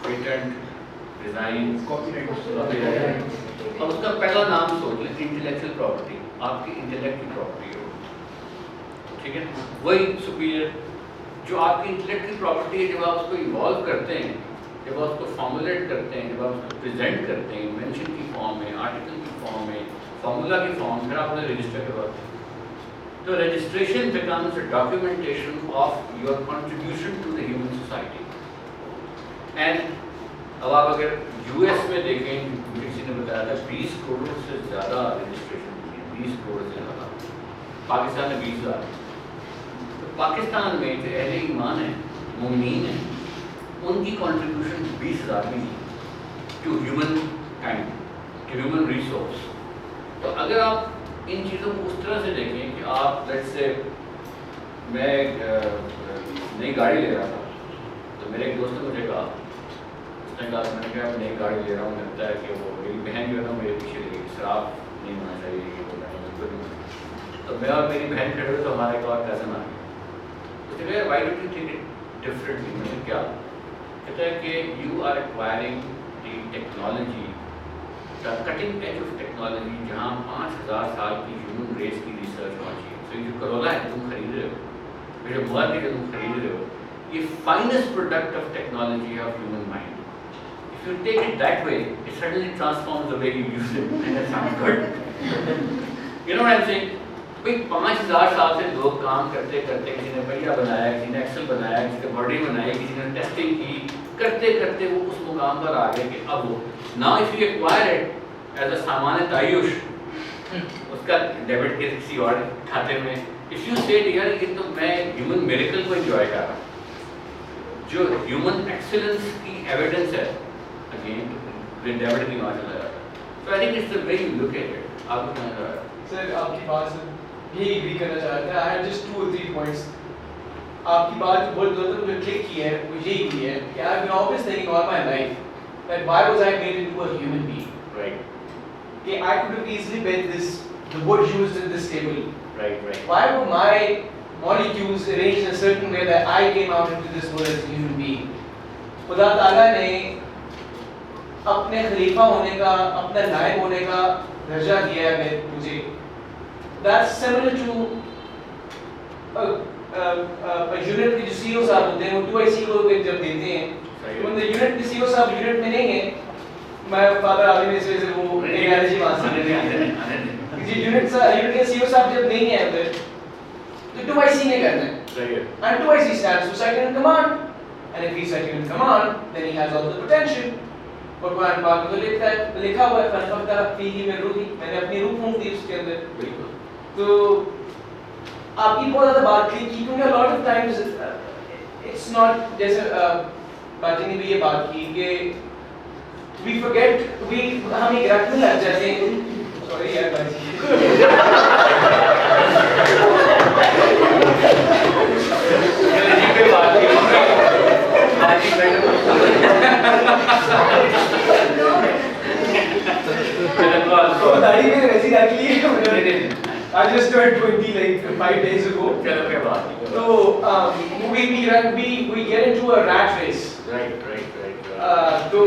Patent, design, copy right. اب اس کا پہلا نام سوچ لیں, انٹلیکچوئل پراپرٹی, آپ کی انٹلیکٹ کی پراپرٹی ہو, ٹھیک ہے. وہی سپیریئر جو آپ کی انٹلیکٹ کی پراپرٹی ہے, جب آپ اس کو ایوالو کرتے ہیں, جب آپ اس کو فارمولیٹ کرتے ہیں, جب آپ اس کو پریزنٹ کرتے ہیں مینشن کی فارم میں, آرٹیکل کی فارم میں, فارمولا کی فارم, پھر آپ انہیں رجسٹر کرواتے ہیں. تو registration becomes a documentation of your contribution to the human society. And اب آپ اگر یو ایس میں دیکھیں, کسی نے بتایا تھا 20 کروڑ سے زیادہ رجسٹریشن ہوئی ہے, 20 کروڑ سے زیادہ. پاکستان میں 20,000. تو پاکستان میں جو اہل ایمان ہیں, مومنین ہیں, ان کی کنٹریبیوشن 20,000 بھی نہیں to humankind, to human resource. تو اگر آپ ان چیزوں کو اس طرح سے دیکھیں کہ آپ لیٹ سے, میں نئی گاڑی لے رہا تھا, تو میرے ایک دوست نے مجھے کہا, اس نے کہا, میں نے کہا نئی گاڑی لے رہا ہوں, لگتا ہے کہ وہ میری بہن جو ہے نا میرے پیچھے لگی, شراب نہیں ہونا چاہیے, یہ ہونا بالکل نہیں. تو میں اور میری بہن کھڑے ہوئے, تو ہمارا ایک اور کزن آ گیا, اس نے کہا why don't you think it differently. میں نے کیا کہتا ہے کہ you are acquiring the technology, the cutting edge of technology, جہاں 5,000 سال کی ہیومن ریس کی ریسرچ پہنچی ہے. تو یہ جو کرولا ہے تم خرید رہے ہو, یہ جو مواد ہے تم خرید رہے ہو, یہ finest product of technology of human mind. If you take it that way, it suddenly transforms the way you use it, and that sounds good. You know what I'm saying? بھائی 5,000 سال سے لوگ کام کرتے کرتے, کسی نے پہیا بنایا, کسی نے ایکسل بنایا, کسی نے باڈی بنائی, کسی نے ٹیسٹنگ کی, کرتے کرتے وہ اس مقام پر آ گئے کہ اب وہ now if you acquire it as a سامان تعیش, اس کا ڈیبٹ کے کسی اور کھاتے میں, if you say یار یہ تو میں ہیومن میریکل کو انجوائے کر رہا ہوں, جو ہیومن ایکسلنس کی ایویڈنس ہے, اگین ڈیبٹ کی وہاں چلا جاتا ہے. So I think it's the way you look at it. آپ کو کہنا چاہ رہا ہے سر, آپ کی بات سے یہی ایگری کرنا چاہ رہا تھا. I had just 2 or 3 points. آپ کی بات جو بہت زیادہ مجھے کلک کی ہے وہ یہی ہوئی ہے کہ I've been always thinking all my life that why was I made into a human being? Right. Okay, I could have easily been the wood used in this table. Right, right. Why were my molecules arranged in a certain way that I came out into this world as a human being? خدا تعالیٰ نے اپنے خلیفہ ہونے کا, اپنا نائب ہونے کا درجہ دیا ہے مجھے. That's similar to a unit کے جو CEO صاحب ہوتے ہیں, وہ 2IC کو جب دیتے ہیں, when the unit کے CEO صاحب unit میں نہیں ہیں, میں فادر عالم اس وجہ سے وہ ایک انرجی وہاں سے unit کے CEO صاحب جب نہیں ہیں ادھر, تو 2IC نے کرنا ہے, and 2IC stands for second in command, and if he's second in command then he has all the potential. اور قرآن پاک میں تو لکھا ہوا ہے فَنَفَخْتَ فِيهِ مِن رُوحِي, میں نے اپنی روح پھونک دی اس کے اندر. بالکل. تو آپ کی بہت زیادہ بات کی کیونکہ a lot of times it's not, جیسے باجی نے بھی یہ بات کی کہ we forget, ہم ایک رکھنے لگ جاتے ہیں. سوری یار باجی. I just turned 20 like 5 days ago. So we get into a rat race. Right. So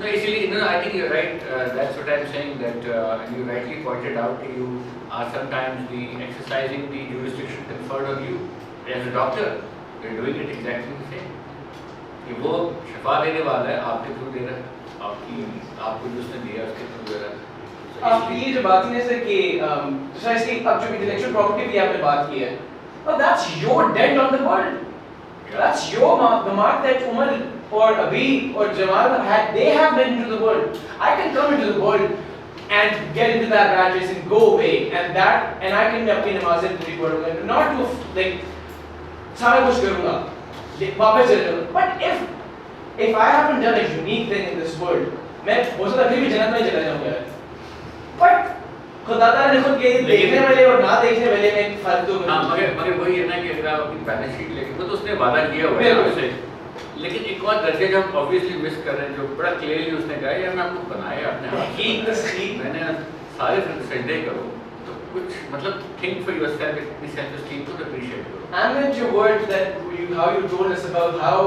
no, actually, no, I think you're right. That's what I'm saying. That you rightly pointed out. You are sometimes exercising the jurisdiction conferred on you as a doctor. You're doing it exactly the same. کہ وہ شفا دینے والا ہے, آپ کے through دے رہا ہے, آپ کو جو اس نے دیا اس کے تھرو دے رہا ہے. آپ یہ جو بات ہے سر کہ اب جو انٹلیکچوئل پراپرٹی بھی آپ نے بات کی ہے, that's your dent on the world. That's your mark, the mark that Umar or Abi or Jamal had. They have been into the world. I can come into the world and get into that rat race and go away, and I can اپنی نمازیں پوری پڑھوں گا, not to like سارا کچھ کروں گا, واپس چلے جاؤں. But if I haven't done a unique thing in this world, میں ہو سکتا ہے پھر بھی جنت میں چلا جاؤں گا. But خدا تعالیٰ نے خود کہی دیکھنے والے اور نہ دیکھنے والے میں فرق تو مگر وہی ہے نا کہ اگر آپ اپنی بیلنس شیٹ لے کے, وہ تو اس نے وعدہ کیا ہوا ہے اس سے, لیکن ایک اور درجے جو ہم obviously مس کر رہے ہیں, جو بڑا کلیئرلی اس نے کہا ہے, یار میں آپ کو بنایا اپنے ہاتھ, میں نے سارے سجدے کرو, تو کچھ مطلب think for yourself, اپنی self esteem کو appreciate کرو. And then your words that how you told us about how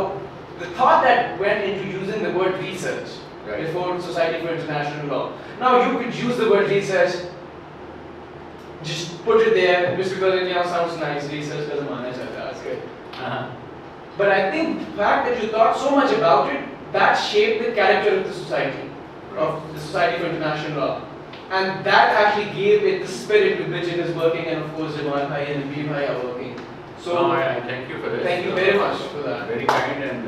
the thought that went into using the word research Right. before Society for International Law. Now you could use the word research, just put it there just because it sounds nice. Research ka zamana chalta hai, it's good. But I think the fact that you thought so much about it, that shaped the character of the society, of the Society for International Law. And that actually gave it the spirit with which it is working, and of course Jamal Bhai and Nabil Bhai are working. So no, I thank you for this. Thank you very much for that. Very kind and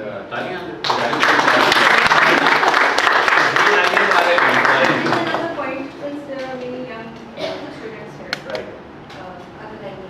Another point, since there are many young students here, Right. other than me,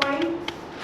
point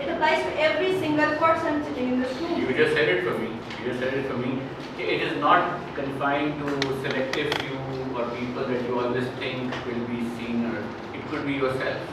it applies to every single person sitting in this room. You just said it for me. You just said it for me. It is not confined to selective few or people that you always think will be seen, or it could be yourself.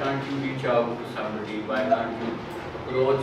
can't you reach out to somebody, why can't you approach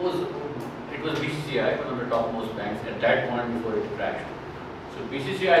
it was BCCI, one of the top most banks at that point before it crashed. So BCCI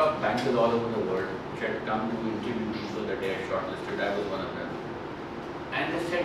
top bankers all over the world which had come to interview people that they had shortlisted. I was one of them. And they said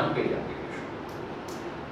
one page application,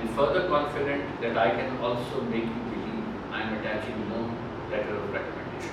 and further confident that I can also make you believe I am attaching no letter of recommendation.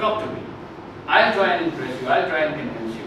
Talk to me. I'll try and impress you. I'll try and convince you.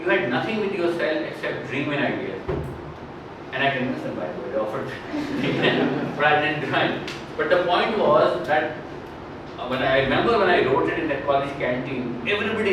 you had nothing with yourself except dream and ideas. And I convinced them by the way. They offered, but I didn't try. But the point was that when I remember when I wrote it in that college canteen, everybody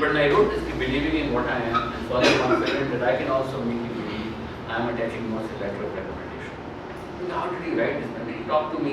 But I wrote this believing in what I am and fully confident that I can also make you believe I am attaching no letter of recommendation. How did you write this? Talk to me.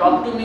talk to me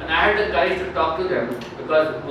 and I had the courage to talk to them because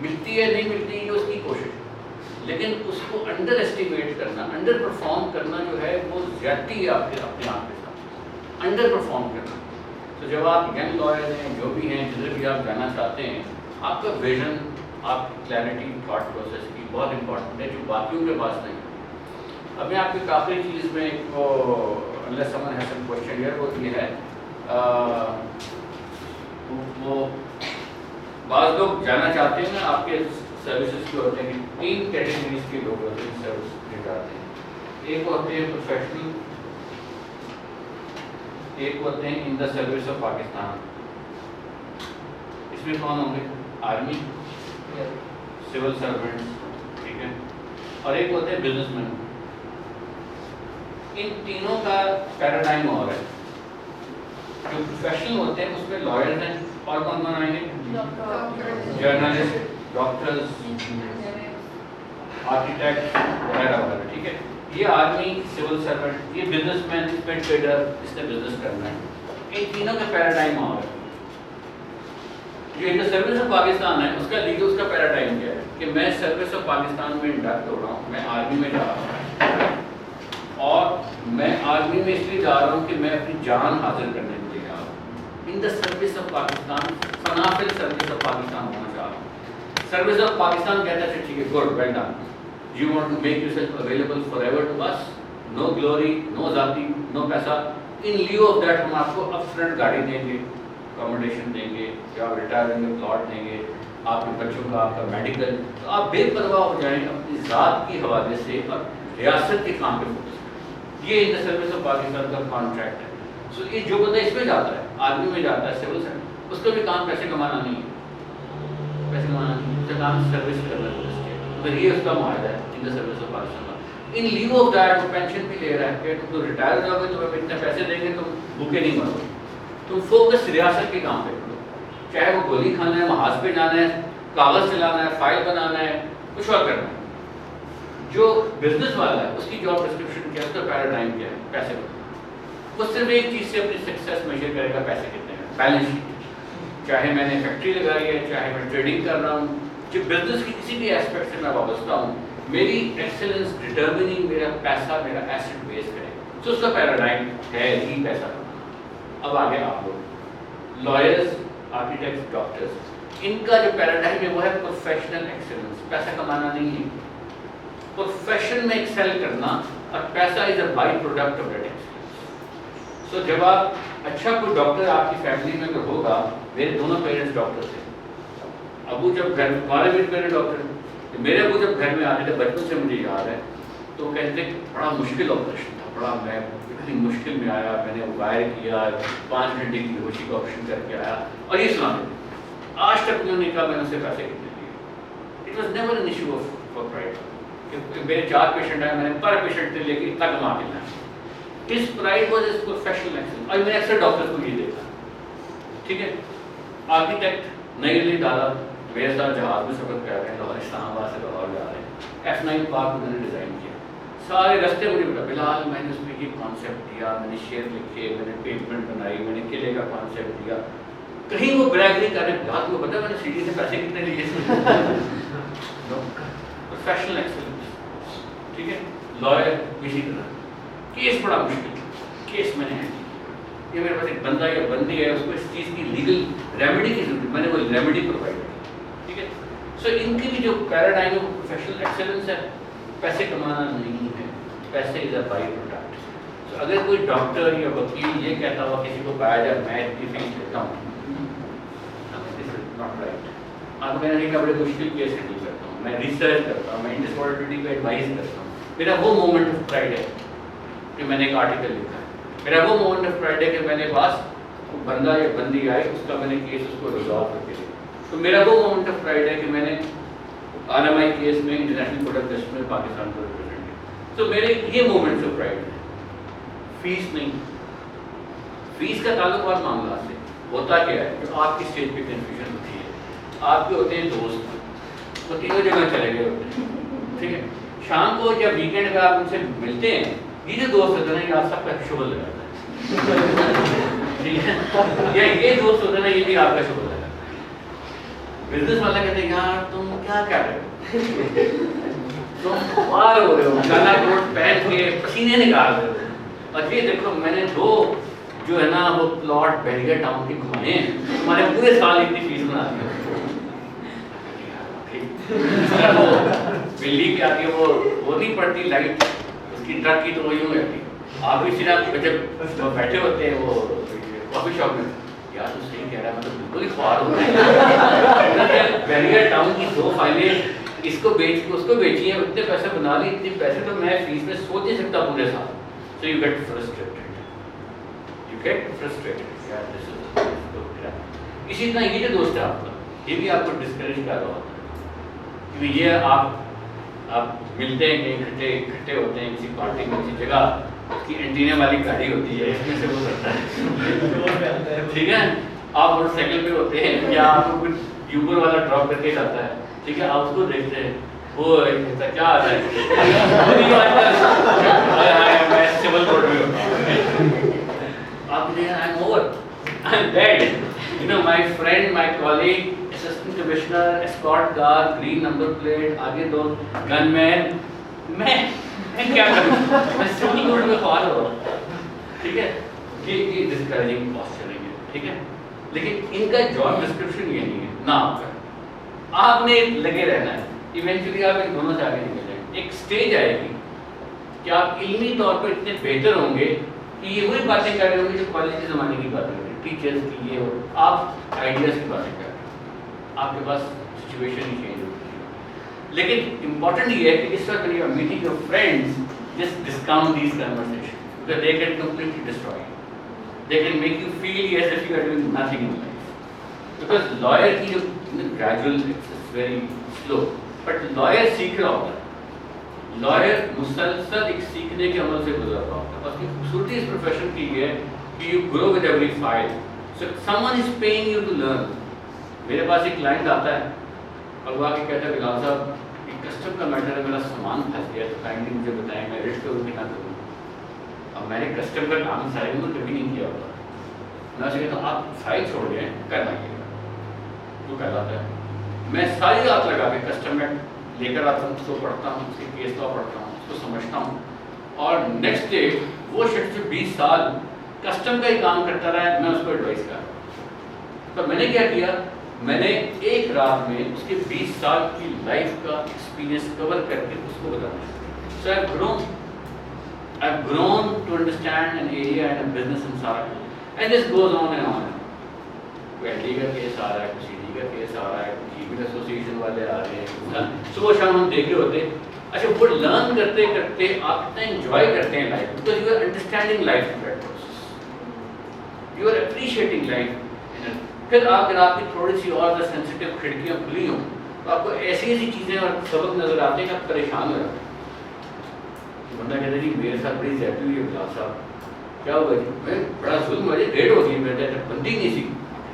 ملتی ہے نہیں ملتی یہ اس کی کوشش، لیکن اس کو under estimate کرنا، انڈر پرفارم کرنا جو ہے وہ زیادتی ہے آپ کے اپنے آپ کے ساتھ، انڈر پرفارم کرنا. تو جب آپ ینگ لائر ہیں، جو بھی ہیں، جدھر بھی آپ جانا چاہتے ہیں، آپ کا ویژن، آپ کی کلیئرٹی تھاٹ پروسیس کی بہت امپورٹنٹ ہے، جو باقیوں کے پاس نہیں. اب میں آپ کی آخری چیز میں ایک اللہ سمن حسن کوشچن ہے، وہ یہ ہے وہ بعض لوگ جانا چاہتے ہیں نا آپ کے سروسز کے ہوتے ہیں، 3 کیٹیگریز کے لوگ ہوتے ہیں سروس کے جاتے ہیں. ایک ہوتے ہیں پروفیشنل، ایک ہوتے ہیں ان دا سروس آف پاکستان. اس میں کون ہوں گے؟ آرمی، سول سرونٹس، ٹھیک ہے، اور ایک ہوتے ہیں بزنس مین. ان تینوں کا پیراڈائم اور ہے. جو پروفیشنل ہوتے ہیں اس میں لائرز ہیں، اور کون کون آئیں گے؟ جرنلسٹ، ڈاکٹرز، آرکیٹیکٹ وغیرہ وغیرہ، ٹھیک ہے. یہ آرمی، سول سرونٹ، یہ بزنس مین، اس میں ٹریڈر، اس نے بزنس کرنا ہے. ان تینوں کا پیراڈائم اور ہے. جو ان سروس آف پاکستان ہے اس کا لیگل، اس کا پیراڈائم کیا ہے کہ میں سروس آف پاکستان میں انڈکٹ ہو رہا ہوں، میں آرمی میں جا رہا ہوں، اور میں آرمی میں اس لیے جا رہا ہوں کہ میں اپنی جان حاضر کرنے کے لیے جا رہا ہوں. In the service of Pakistan, فنافل سروس آف پاکستان ہونا چاہ رہا ہوں. سروس آف پاکستان کہتا ہے ٹھیک ہے، good, well done. You want to make yourself available forever to us, no glory, no ذاتی، no پیسہ. In lieu of that ہم آپ کو اپ فرنٹ گاڑی دیں گے، اکوموڈیشن دیں گے، یا ریٹائر ہوں گے پلاٹ دیں گے، آپ کے بچوں کا، آپ کا میڈیکل. تو آپ بے پرواہ ہو جائیں اپنی ذات کی حوالے سے اور ریاست کے کام پہ فوکس کریں. یہ ان دا سروس آف پاکستان کا کانٹریکٹ ہے. سو یہ جو بندہ اس میں جاتا ہے، آرمی میں جاتا ہے، سول سروس، اس کا بھی کام پیسے کمانا نہیں ہے، پیسے کمانا نہیں ہے، اس کا کام سروس کرنا ہے. یہ اس کا معاہدہ ہے in the service of Pakistan. In lieu of that وہ پینشن بھی لے رہا ہے کہ تم تو ریٹائر ہو جاؤ گے، تمہیں اتنے پیسے دیں گے، تم بھوکے نہیں مرو گے. تم فوکس ریاست کے کام پہ کرو، چاہے وہ گولی کھانا ہے، محاذ پہ جانا ہے، کاغذ چلانا ہے، فائل بنانا ہے، کچھ اور کرنا ہے. جو بزنس والا ہے اس کی جاب ڈسکرپشن کیا ہے، اس کا پیراڈائم کیا ہے؟ پیسے کا. وہ صرف ایک چیز سے اپنی سکسیس میجر کرے گا، پیسے کتنے ہیں، بیلنس شیٹ. چاہے میں نے فیکٹری لگائی ہے، چاہے میں ٹریڈنگ کر رہا ہوں، جو بزنس کی کسی بھی ایسپیکٹ سے میں وابستہ ہوں، میری ایکسلنس ڈٹرمننگ میرا پیسہ، میرا ایسٹ بیس کرے. تو اس کا پیراڈائم ہے ہی پیسہ کمانا. اب آگے آپ لوگ لائرز، آرکیٹیکٹس، ڈاکٹرز، ان کا جو پیراڈائم ہے وہ ہے پروفیشنل ایکسلنس. پیسہ کمانا نہیں ہے، پروفیشن میں ایکسل کرنا، اور پیسہ is a by product of that excellence. So جب آپ اچھا کوئی ڈاکٹر آپ کی فیملی میں اگر ہوگا، میرے دونوں پیرنٹس ڈاکٹر تھے. ابو جب گھر میں، ہمارے بھی میرے ڈاکٹر، میرے ابو جب گھر میں آتے تھے بچپن سے مجھے یاد ہے، تو کہتے بڑا مشکل آپریشن تھا، بڑا میں اتنی مشکل میں آیا، میں نے وائر کیا، 5 گھنٹے کی بیہوشی کا آپریشن کر کے آیا، اور یہ سناتے تھے. آج تک انہوں نے کہا میں نے اسے پیسے کتنے دیے. It was never an issue of for pride کہ میرے 4 پیشنٹ آئے، میں نے پر پیشنٹ سے لے کے اتنا کما کے لایا. His pride was his professional excellence. اور میں نے اکثر ڈاکٹر کو یہ دیکھا. ٹھیک ہے، آرکیٹیکٹ نئی دلی ڈالا، میرے ساتھ جہاز میں سفر کر رہے ہیں، لاہور، اسلام آباد سے لاہور جا رہے ہیں. F9 پارک میں نے ڈیزائن کیا، سارے رستے مجھے بتا. بلال میں نے اس میں یہ کانسیپٹ دیا، میں نے شعر لکھے، میں نے پیمنٹ بنائی، میں نے قلعے کا کانسیپٹ دیا. کہیں وہ بریک نہیں کر رہے. بلال کو پتا میں نے سیڑھی سے پیسے کتنے لیے. Professional excellence. ٹھیک ہے، لائر اسی طرح. کیس بڑا مشکل، کیس میں نے یہ میرے پاس ایک بندہ یا بندی ہے، اس کو اس چیز کی لیگل ریمیڈی کی ضرورت، میں نے وہ ریمیڈی پرووائڈ کی. ٹھیک ہے. سو ان کی بھی جو پیراڈائم آف پروفیشنل ایکسلنس ہے، پیسے کمانا نہیں ہے، پیسے از اے بائی پروڈکٹ. سو اگر کوئی ڈاکٹر یا وکیل یہ کہتا ہوا کسی کو پایا جائے میں اتنی فیس لیتا ہوں، دس از ناٹ رائٹ. آپ کہنا نہیں کہ بڑے مشکل کیس ہینڈل کرتا ہوں، میں ریسرچ کرتا ہوں، میں انڈسپورٹیبلٹی کو ایڈوائز کرتا ہوں. میرا وہ مومنٹ آف پرائڈ ہے کہ میں نے ایک آرٹیکل لکھا ہے. میرا وہ مومنٹ آف پرائڈ ہے کہ میں نے پاس بندہ یا بندی آئے، اس کا میں نے کیس اس کو ریزالو کر کے دیا. تو میرا وہ مومنٹ آف پرائڈ ہے کہ میں نے RMI کیس میں انٹرنیشنل کورٹ آف جسٹس میں پاکستان کو ریپرزینٹ کیا. تو میرے یہ مومنٹس آف پرائڈ ہے، فیس نہیں. فیس کا تعلق اور معاملات سے ہوتا کیا ہے کہ آپ کی اسٹیج پہ کنفیوژن ہوتی ہے. آپ کے ہوتے ہیں دوست، وہ تینوں جگہ چلے گئے ہوتے ہیں. ٹھیک ہے، شام کو جب ویکینڈ کا آپ ان سے ملتے ہیں، یہ جو دوست ہوتا ہے نا، یہ آپ سب کا شغل لگاتا ہے. ٹھیک ہے، یا یہ دوست ہوتا ہے نا، یہ بھی آپ کا شغل لگاتا ہے. بزنس والا کہتے ہیں یار تم کیا کر رہے ہو، تم پار ہو رہے ہو، کالا کوٹ پہن کے پسینے نکال رہے ہو، اور یہ دیکھو میں نے دو جو ہے نا وہ پلاٹ بیریئر ٹاؤن کے گھمائے ہیں، تمہارے پورے سال اتنی فیس بنا دی وہ بلی پہ آتی ہے، وہ نہیں پڑتی لائٹ اس کی ٹرک کی، تو وہ یوں رہتی آپ بھی صرف جب بیٹھے ہوتے ہیں وہ کافی شاپ میں، یار تو صحیح کہہ رہا ہے، مطلب بالکل ہی خوار ہو رہا ہے بیریئر ٹاؤن کی 2 فائلیں اس کو بیچ کے اس کو بیچی ہیں، اتنے پیسے بنا لی، اتنے پیسے تو میں فیس میں سوچ نہیں سکتا پورے سال. So you get frustrated. اسی طرح یہ جو دوست ہے آپ کا، یہ بھی آپ کو ڈسکریج کر رہا ہوتا ہے، کیونکہ یہ آپ ملتے ہیں کہیں اکٹھے ہوتے ہیں کسی پارٹی میں کسی جگہ، اس کی اینٹینا والی گاڑی ہوتی ہے، اس میں سے وہ کرتا ہے، ٹھیک ہے، آپ موٹر سائیکل پہ ہوتے ہیں یا آپ کو کچھ یوبر والا ڈراپ کر کے جاتا ہے، ٹھیک ہے، آپ اس کو دیکھتے ہیں وہ کیا آتا ہے میں سول کوڈ میں ہوتا ہوں، آپ کہتے ہیں I am over, I am dead, you know my friend my colleague assistant commissioner Scott car green number plate آگے 2 گن مین، میں کیا کروں، میں سول کوڈ میں خوار ہو رہا ہوں، ٹھیک ہے، یہ ڈسکریجنگ پوسچرنگ ہے، ٹھیک ہے، لیکن ان کا جاب ڈسکرپشن یہ نہیں ہے نہ آپ کا، آپ نے لگے رہنا ہے، ایونچولی آپ ان دونوں سے آگے نکل جائیں گے، ایک سٹیج آئے گی کہ آپ علمی طور پر اتنے بہتر ہوں گے کہ یہ وہی باتیں کر رہے ہوں گے جو کالج کے زمانے کی باتیں کر رہے ہیں، ٹیچرس کی یہ ہو، آپ آئیڈیاز کی باتیں کر رہے ہیں، آپ کے پاس سچویشن ہی چینج ہوتی ہے، لیکن امپورٹنٹ یہ ہے کہ اس وقت you are meeting your friends just discount these conversation because they can completely destroy you, they can make you feel as if you are doing nothing in life, because lawyer کی جو gradual it's very slow, but lawyer سیکھ رہا ہوتا ہے، lawyer مسلسل ایک سیکھنے کے عمل سے گزر رہا ہوتا ہے، بس کی خوبصورتی اس پروفیشن کی یہ ہے کہ you grow with every file, so someone is paying you to learn. میرے پاس ایک کلائنٹ آتا ہے اور وہ آ کے کہتا ہے بلال صاحب ایک کسٹم کا میٹر ہے، میرا سامان پھنس گیا، تو کائنڈلی مجھے بتائیں میں ریٹ کروں کہ نہ کروں. اب میں نے کسٹم کا کام سارے میں کبھی نہیں کیا ہوتا، میں اسے کہتا ہوں آپ فائل چھوڑ دیں کل آئیے گا، وہ کہلاتا ہے میں ساری رات لگا کے کسٹم میں لے کر آتا ہوں، اس کو پڑھتا ہوں، اس کے کیس لا پڑھتا ہوں، اس کو سمجھتا ہوں، اور نیکسٹ ڈے وہ شخص جو 20 سال کسٹم کا ہی کام کرتا رہا ہے میں اس کو ایڈوائز کر رہا ہوں. تو میں نے کیا کیا، میں نے ایک رات میں اس کے 20 سال کی لائف کا ایکسپیرینس کور کر کے اس کو بتانا. سو I've grown to understand an area and a business in Sara, and this goes on and on. کوئی LD کا کیس آ رہا ہے، کوئی CD کا کیس آ رہا ہے، کوئی جیبل ایسوسیشن والے آ رہے ہیں، صبح شام ہم دیکھ رہے ہوتے ہیں. اچھا وہ لرن کرتے کرتے آپ اتنا انجوائے کرتے ہیں life, because you are understanding life in that process, you are appreciating life. پھر اگر آپ کی تھوڑی سی اور سینسٹیو کھڑکیاں کھلی ہوں تو آپ کو ایسی ایسی چیزیں اور سبق نظر آتے ہیں کہ آپ پریشان ہو جاتے ہیں. بندہ کہتا ہے جی میرے ساتھ بڑی زیادتی ہوئی ہے بلال صاحب، کیا ہوا جی؟ میں بڑا ظلم ہوا جی، ڈیٹ ہو گئی، میرے بنتی نہیں سی،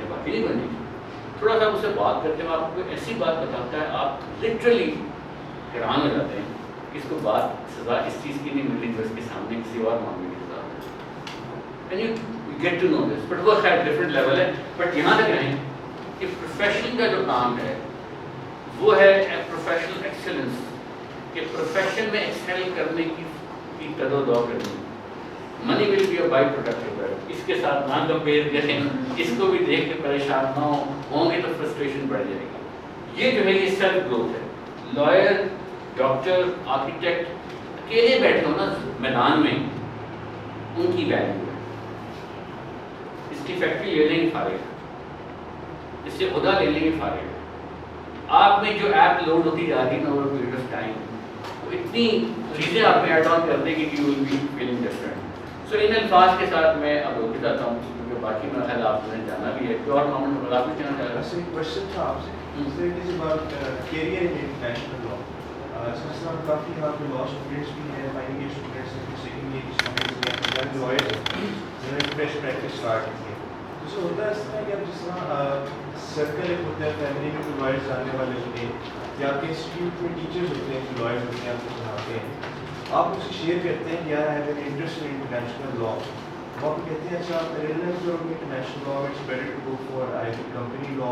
باقی نہیں بنی. تھوڑا سا اس سے بات کرتے ہیں، آپ کو ایسی بات بتاتا ہے آپ لٹرلی حیران ہو جاتے ہیں کہ اس کو بات سزا اس چیز کی نہیں مل رہی جو اس کے سامنے کسی اور معاملے کے ساتھ. And you get to know this, but وہ خیر ڈفرینٹ لیول ہے. بٹ یہاں تک رہیں کہ پروفیشن کا جو کام ہے وہ ہے پروفیشنل ایکسیلنس، کہ پروفیشن میں ایکسیل کرنے کی قد و دو کرنی. Money will be a by product, اس کے ساتھ نہ کمپیئر کریں، اس کو بھی دیکھ کے پریشان نہ ہوں گے تو فرسٹریشن بڑھ جائے گی. یہ جو ہے یہ سیلف گروتھ ہے. لائر، ڈاکٹر، آرکیٹیکٹ اکیلے بیٹھے ہو نا میدان میں، ان کی ویلیو ہے. اس کی فیکٹری لے لیں گے فارغ، اس سے عہدہ لے لیں گے فارغ. آپ میں جو ایپ لوڈ ہوتی جا رہی ہے نا اوور پیریڈ آف ٹائم، اتنی چیزیں آپ میں ایڈ آن کر دیں گے کہ you will be feeling different. So ان الفاظ کے ساتھ میں اب رک جاتا ہوں کیونکہ باقی مرحلہ آپ نے جانا بھی ہے. کوئی اور معاملہ میں آپ کو کہنا چاہ رہا ہے؟ کوشچن تھا آپ سے، it is about career in international law. Sir کافی یہاں پہ لا اسٹوڈنٹس بھی ہیں، فائنل ایئر اسٹوڈنٹس ہیں، سیکنڈ ایئر اسٹوڈنٹس ہیں، لائر جنہوں نے فریش پریکٹس اسٹارٹ کی ہے. تو سر ہوتا ہے اس طرح کہ اب جس طرح سرکل ایک ہوتا ہے فیملی میں کوئی لائرس آنے والے ہوتے ہیں یا آپ کے انسٹیٹیوٹ میں ٹیچرز ہوتے ہیں جو لائرس ہوتے ہیں آپ کو پڑھاتے ہیں، آپ ان سے شیئر کرتے ہیں کہ یار I have an interest in international لا. وہ آپ کو کہتے ہیں اچھا آپ ریلیونٹ کرو گے international law, it's better to go for I company law